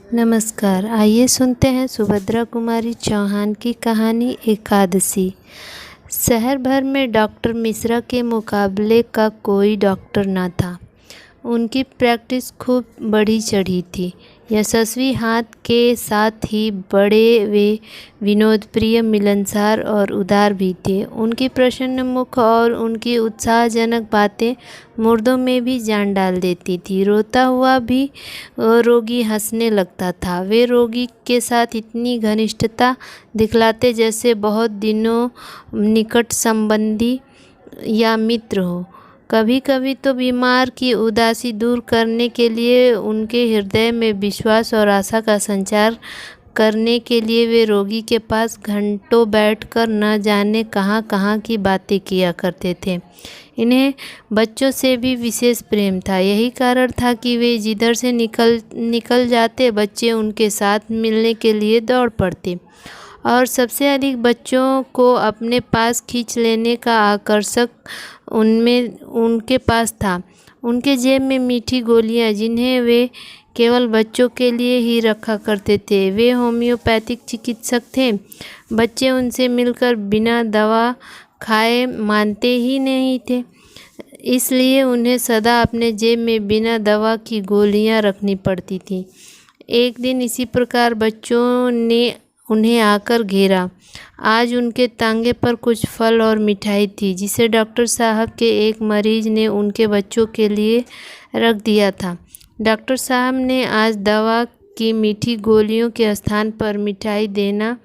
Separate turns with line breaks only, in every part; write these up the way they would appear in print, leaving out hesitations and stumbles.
नमस्कार। आइए सुनते हैं सुभद्रा कुमारी चौहान की कहानी एकादशी। शहर भर में डॉक्टर मिश्रा के मुकाबले का कोई डॉक्टर न था। उनकी प्रैक्टिस खूब बढ़ी चढ़ी थी। यशस्वी हाथ के साथ ही बड़े वे विनोदप्रिय, मिलनसार और उदार भी थे। उनकी प्रसन्न मुख और उनकी उत्साहजनक बातें मुर्दों में भी जान डाल देती थी। रोता हुआ भी रोगी हंसने लगता था। वे रोगी के साथ इतनी घनिष्ठता दिखलाते जैसे बहुत दिनों निकट संबंधी या मित्र हो। कभी कभी तो बीमार की उदासी दूर करने के लिए, उनके हृदय में विश्वास और आशा का संचार करने के लिए वे रोगी के पास घंटों बैठकर न जाने कहाँ कहाँ की बातें किया करते थे। इन्हें बच्चों से भी विशेष प्रेम था। यही कारण था कि वे जिधर से निकल जाते, बच्चे उनके साथ मिलने के लिए दौड़ पड़ते। और सबसे अधिक बच्चों को अपने पास खींच लेने का आकर्षक उनके पास था। उनके जेब में मीठी गोलियां, जिन्हें वे केवल बच्चों के लिए ही रखा करते थे। वे होम्योपैथिक चिकित्सक थे। बच्चे उनसे मिलकर बिना दवा खाए मानते ही नहीं थे, इसलिए उन्हें सदा अपने जेब में बिना दवा की गोलियां रखनी पड़ती थी। एक दिन इसी प्रकार बच्चों ने उन्हें आकर घेरा। आज उनके तांगे पर कुछ फल और मिठाई थी, जिसे डॉक्टर साहब के एक मरीज ने उनके बच्चों के लिए रख दिया था। डॉक्टर साहब ने आज दवा की मीठी गोलियों के स्थान पर मिठाई देना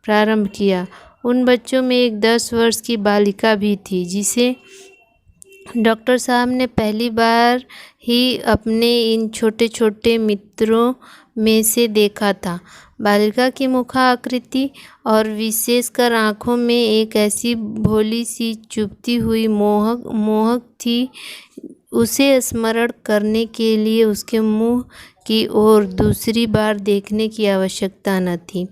प्रारंभ किया। उन बच्चों में एक 10 वर्ष की बालिका भी थी, जिसे डॉक्टर साहब ने पहली बार ही अपने इन छोटे छोटे मित्रों में से देखा था। बालिका की मुखाकृति और विशेषकर आँखों में एक ऐसी भोली सी चुभती हुई मोहक थी। उसे स्मरण करने के लिए उसके मुंह की ओर दूसरी बार देखने की आवश्यकता न थी।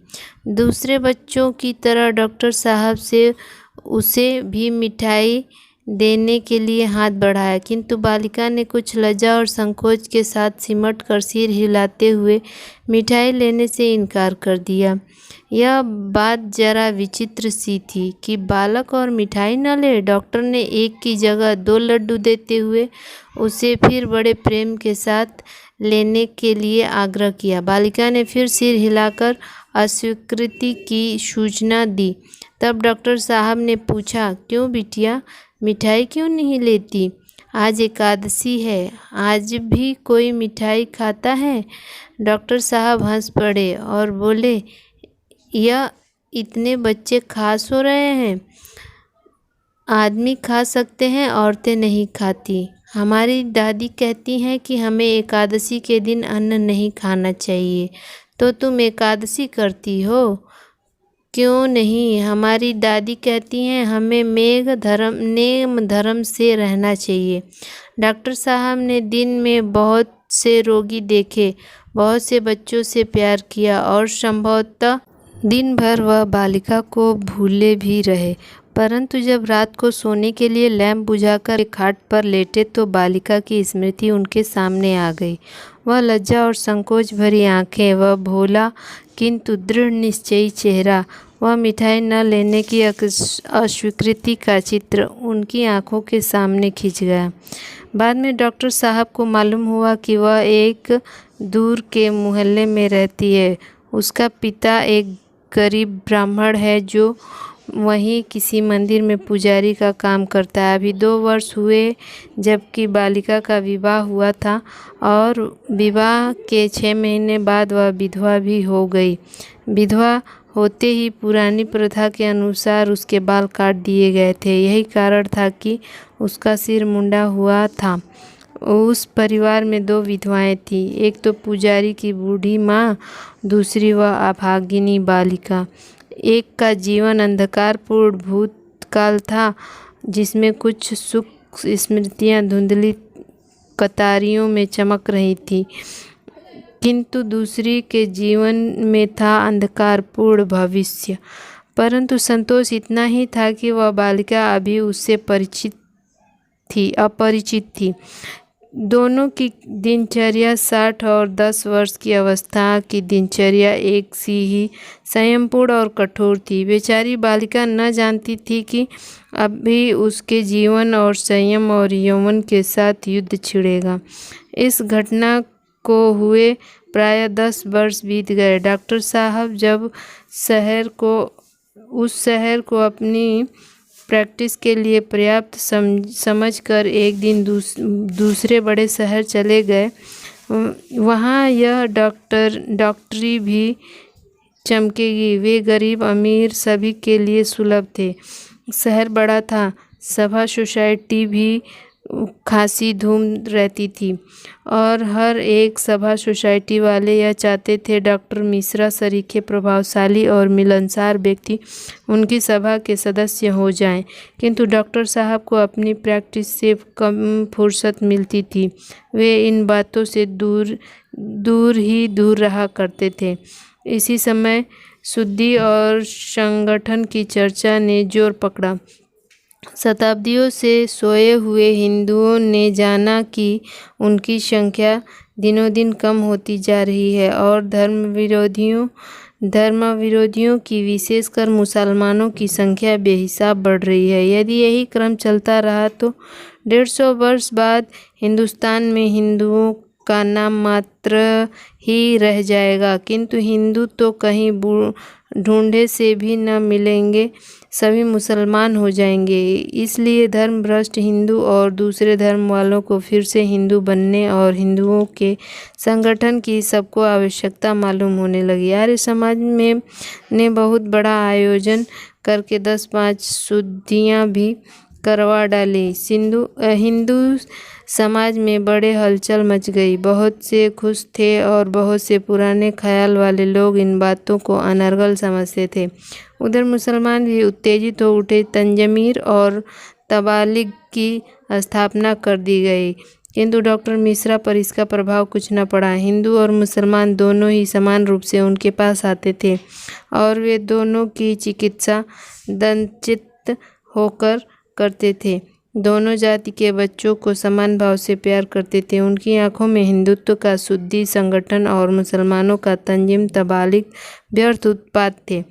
दूसरे बच्चों की तरह डॉक्टर साहब से उसे भी मिठाई देने के लिए हाथ बढ़ाया, किंतु बालिका ने कुछ लज्जा और संकोच के साथ सिमट कर सिर हिलाते हुए मिठाई लेने से इनकार कर दिया। यह बात जरा विचित्र सी थी कि बालक और मिठाई न ले। डॉक्टर ने एक की जगह 2 लड्डू देते हुए उसे फिर बड़े प्रेम के साथ लेने के लिए आग्रह किया। बालिका ने फिर सिर हिलाकर अस्वीकृति की सूचना दी। तब डॉक्टर साहब ने पूछा, क्यों बिटिया, मिठाई क्यों नहीं लेती? आज एकादशी है, आज भी कोई मिठाई खाता है? डॉक्टर साहब हंस पड़े और बोले, यह इतने बच्चे खा सो रहे हैं। आदमी खा सकते हैं, औरतें नहीं खाती। हमारी दादी कहती हैं कि हमें एकादशी के दिन अन्न नहीं खाना चाहिए, तो तुम एकादशी करती हो? क्यों नहीं, हमारी दादी कहती हैं हमें नेम धर्म से रहना चाहिए। डॉक्टर साहब ने दिन में बहुत से रोगी देखे, बहुत से बच्चों से प्यार किया और संभवतः दिन भर वह बालिका को भूले भी रहे। परंतु जब रात को सोने के लिए लैंप बुझाकर खाट पर लेटे तो बालिका की स्मृति उनके सामने आ गई। वह लज्जा और संकोच भरी आंखें, वह भोला किंतु दृढ़ निश्चयी चेहरा, वह मिठाई न लेने की अस्वीकृति का चित्र उनकी आंखों के सामने खिंच गया। बाद में डॉक्टर साहब को मालूम हुआ कि वह एक दूर के मोहल्ले में रहती है। उसका पिता एक गरीब ब्राह्मण है जो वहीं किसी मंदिर में पुजारी का काम करता है। अभी 2 वर्ष हुए जबकि बालिका का विवाह हुआ था और विवाह के 6 महीने बाद वह विधवा भी हो गई। विधवा होते ही पुरानी प्रथा के अनुसार उसके बाल काट दिए गए थे। यही कारण था कि उसका सिर मुंडा हुआ था। उस परिवार में 2 विधवाएं थीं, एक तो पुजारी की बूढ़ी माँ, दूसरी वह अभागिनी बालिका। एक का जीवन अंधकारपूर्ण भूतकाल था, जिसमें कुछ सुख स्मृतियाँ धुंधली कतारियों में चमक रही थी, किंतु दूसरी के जीवन में था अंधकारपूर्ण भविष्य। परंतु संतोष इतना ही था कि वह बालिका अभी उससे अपरिचित थी। दोनों की दिनचर्या 60 और 10 वर्ष की अवस्था की दिनचर्या एक सी ही संयमपूर्ण और कठोर थी। बेचारी बालिका न जानती थी कि अभी उसके जीवन और संयम और यौवन के साथ युद्ध छिड़ेगा। इस घटना को हुए प्राय 10 वर्ष बीत गए। डॉक्टर साहब जब उस शहर को अपनी प्रैक्टिस के लिए पर्याप्त समझकर एक दिन दूसरे बड़े शहर चले गए। वहाँ यह डॉक्टरी भी चमकेगी। वे गरीब अमीर सभी के लिए सुलभ थे। शहर बड़ा था, सभा सोसाइटी भी खासी धूम रहती थी और हर एक सभा सोसाइटी वाले यह चाहते थे डॉक्टर मिश्रा सरीखे प्रभावशाली और मिलनसार व्यक्ति उनकी सभा के सदस्य हो जाएं। किंतु डॉक्टर साहब को अपनी प्रैक्टिस से कम फुर्सत मिलती थी। वे इन बातों से दूर रहा करते थे। इसी समय शुद्धि और संगठन की चर्चा ने जोर पकड़ा। शताब्दियों से सोए हुए हिंदुओं ने जाना कि उनकी संख्या दिनों दिन कम होती जा रही है और धर्म विरोधियों की, विशेषकर मुसलमानों की संख्या बेहिसाब बढ़ रही है। यदि यही क्रम चलता रहा तो 150 वर्ष बाद हिंदुस्तान में हिंदुओं का नाम मात्र ही रह जाएगा। किंतु हिंदू तो कहीं ढूंढे से भी न मिलेंगे, सभी मुसलमान हो जाएंगे। इसलिए धर्मभ्रष्ट हिंदू और दूसरे धर्म वालों को फिर से हिंदू बनने और हिंदुओं के संगठन की सबको आवश्यकता मालूम होने लगी। आर्य समाज में ने बहुत बड़ा आयोजन करके 10-5 शुद्धियाँ भी करवा डाली। हिंदू समाज में बड़े हलचल मच गई। बहुत से खुश थे और बहुत से पुराने ख्याल वाले लोग इन बातों को अनर्गल समझते थे। उधर मुसलमान भी उत्तेजित हो उठे। तंजमीर और तबालिग की स्थापना कर दी गई, किंतु डॉक्टर मिश्रा पर इसका प्रभाव कुछ न पड़ा। हिंदू और मुसलमान दोनों ही समान रूप से उनके पास आते थे और वे दोनों की चिकित्सा दंचित होकर करते थे। दोनों जाति के बच्चों को समान भाव से प्यार करते थे। उनकी आंखों में हिंदुत्व का शुद्धि संगठन और मुसलमानों का तंजीम तबालिग व्यर्थ उत्पाद थे।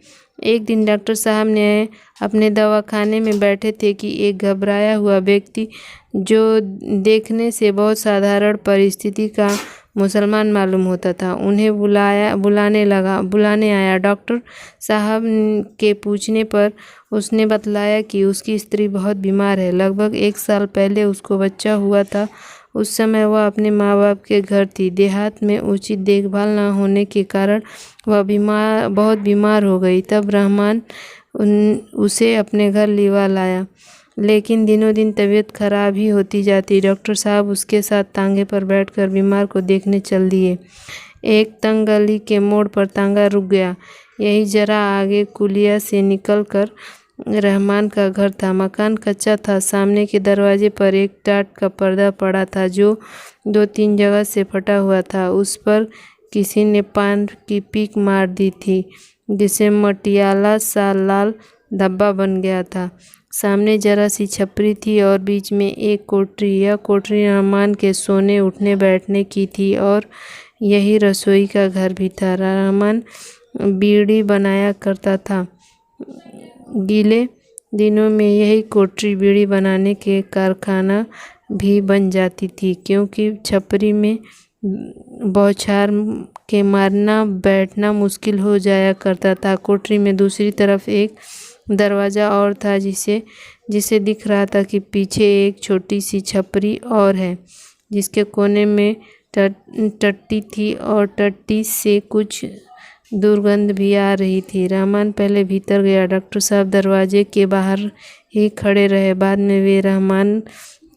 एक दिन डॉक्टर साहब ने अपने दवाखाने में बैठे थे कि एक घबराया हुआ व्यक्ति, जो देखने से बहुत साधारण परिस्थिति का मुसलमान मालूम होता था, उन्हें बुलाने आया। डॉक्टर साहब के पूछने पर उसने बतलाया कि उसकी स्त्री बहुत बीमार है। लगभग 1 साल पहले उसको बच्चा हुआ था। उस समय वह अपने माँ बाप के घर थी। देहात में उचित देखभाल न होने के कारण वह बहुत बीमार हो गई। तब रहमान उसे अपने घर लिवा लाया, लेकिन दिनों दिन तबीयत खराब ही होती जाती। डॉक्टर साहब उसके साथ तांगे पर बैठकर बीमार को देखने चल दिए। एक तंग गली के मोड़ पर तांगा रुक गया। यही जरा आगे कुलिया से निकलकर रहमान का घर था। मकान कच्चा था। सामने के दरवाजे पर एक टाट का पर्दा पड़ा था जो 2-3 जगह से फटा हुआ था। उस पर किसी ने पान की पीक मार दी थी, जिसे मटियाला सा लाल धब्बा बन गया था। सामने जरा सी छपरी थी और बीच में एक कोठरी। यह कोठरी रहमान के सोने उठने बैठने की थी और यही रसोई का घर भी था। रहमान बीड़ी बनाया करता था। गीले दिनों में यही कोठरी बीड़ी बनाने के कारखाना भी बन जाती थी, क्योंकि छपरी में बौछार के मारना बैठना मुश्किल हो जाया करता था। कोठरी में दूसरी तरफ एक दरवाज़ा और था, जिसे दिख रहा था कि पीछे एक छोटी सी छपरी और है, जिसके कोने में टट्टी थी और टट्टी से कुछ दुर्गंध भी आ रही थी। रहमान पहले भीतर गया। डॉक्टर साहब दरवाजे के बाहर ही खड़े रहे। बाद में वे रहमान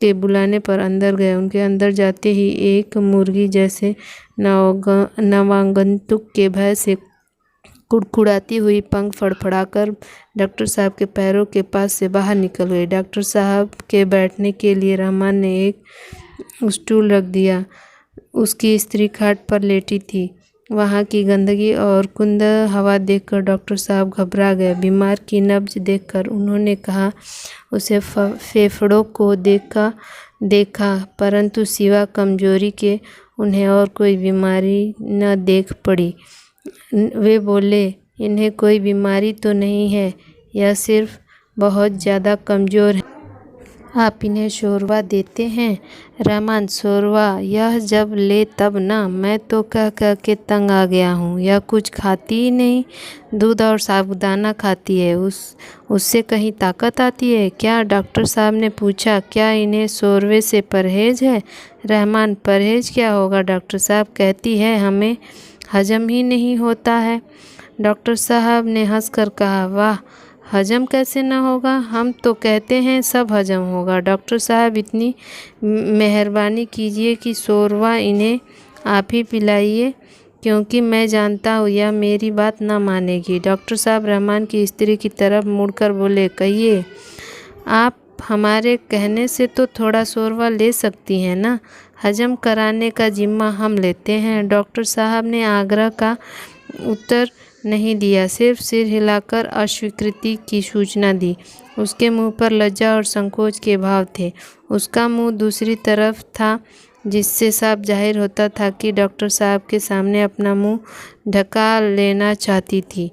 के बुलाने पर अंदर गए। उनके अंदर जाते ही एक मुर्गी जैसे नवागंतुक के भय से कुड़कुड़ाती हुई पंख फड़फड़ाकर डॉक्टर साहब के पैरों के पास से बाहर निकल गई। डॉक्टर साहब के बैठने के लिए रहमान ने एक स्टूल रख दिया। उसकी स्त्री खाट पर लेटी थी। वहाँ की गंदगी और कुंद हवा देखकर डॉक्टर साहब घबरा गए। बीमार की नब्ज देखकर उन्होंने कहा, उसे फेफड़ों को देखा, परंतु सिवा कमजोरी के उन्हें और कोई बीमारी न देख पड़ी। वे बोले, इन्हें कोई बीमारी तो नहीं है, यह सिर्फ बहुत ज़्यादा कमज़ोर है। आप इन्हें शोरबा देते हैं? रहमान, शोरबा यह जब ले तब ना, मैं तो कह कह के तंग आ गया हूँ। यह कुछ खाती ही नहीं, दूध और साबुदाना खाती है। उससे कहीं ताकत आती है क्या? डॉक्टर साहब ने पूछा। क्या इन्हें शोरबे से परहेज है? रहमान, परहेज क्या होगा डॉक्टर साहब, कहती है हमें हजम ही नहीं होता है। डॉक्टर साहब ने हंसकर कहा, वाह, हजम कैसे न होगा, हम तो कहते हैं सब हजम होगा। डॉक्टर साहब इतनी मेहरबानी कीजिए कि शोरबा इन्हें आप ही पिलाइए, क्योंकि मैं जानता हूँ यह मेरी बात ना मानेगी। डॉक्टर साहब रहमान की स्त्री की तरफ मुड़कर बोले, कहिए, आप हमारे कहने से तो थोड़ा शोरबा ले सकती हैं ना, हजम कराने का जिम्मा हम लेते हैं। डॉक्टर साहब ने आग्रह का उत्तर नहीं दिया, सिर्फ सिर हिलाकर अस्वीकृति की सूचना दी। उसके मुंह पर लज्जा और संकोच के भाव थे। उसका मुंह दूसरी तरफ था, जिससे साफ जाहिर होता था कि डॉक्टर साहब के सामने अपना मुंह ढका लेना चाहती थी।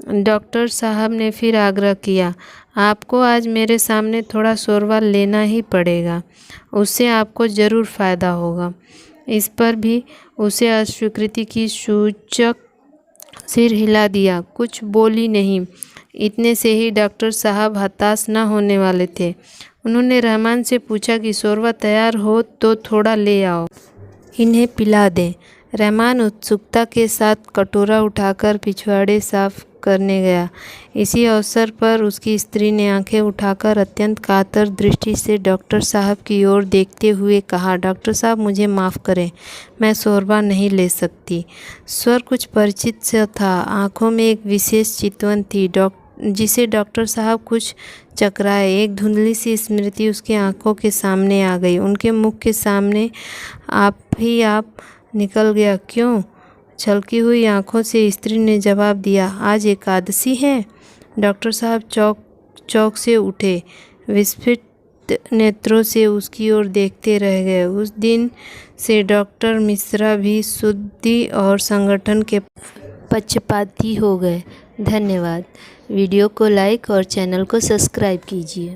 डॉक्टर साहब ने फिर आग्रह किया, आपको आज मेरे सामने थोड़ा शोरबा लेना ही पड़ेगा, उससे आपको ज़रूर फ़ायदा होगा। इस पर भी उसे अस्वीकृति की सूचक सिर हिला दिया, कुछ बोली नहीं। इतने से ही डॉक्टर साहब हताश न होने वाले थे। उन्होंने रहमान से पूछा कि शोरबा तैयार हो तो थोड़ा ले आओ, इन्हें पिला दें। रहमान उत्सुकता के साथ कटोरा उठाकर पिछवाड़े साफ करने गया। इसी अवसर पर उसकी स्त्री ने आंखें उठाकर अत्यंत कातर दृष्टि से डॉक्टर साहब की ओर देखते हुए कहा, डॉक्टर साहब मुझे माफ़ करें, मैं शोरबा नहीं ले सकती। स्वर कुछ परिचित सा था, आंखों में एक विशेष चितवन थी जिसे डॉक्टर साहब कुछ चकराए। एक धुंधली सी स्मृति उसकी आंखों के सामने आ गई। उनके मुख के सामने आप निकल गया। क्यों? छलकी हुई आंखों से स्त्री ने जवाब दिया, आज एकादशी है। डॉक्टर साहब चौक से उठे, विस्फित नेत्रों से उसकी ओर देखते रह गए। उस दिन से डॉक्टर मिश्रा भी शुद्धि और संगठन के पक्षपाती हो गए। धन्यवाद। वीडियो को लाइक और चैनल को सब्सक्राइब कीजिए।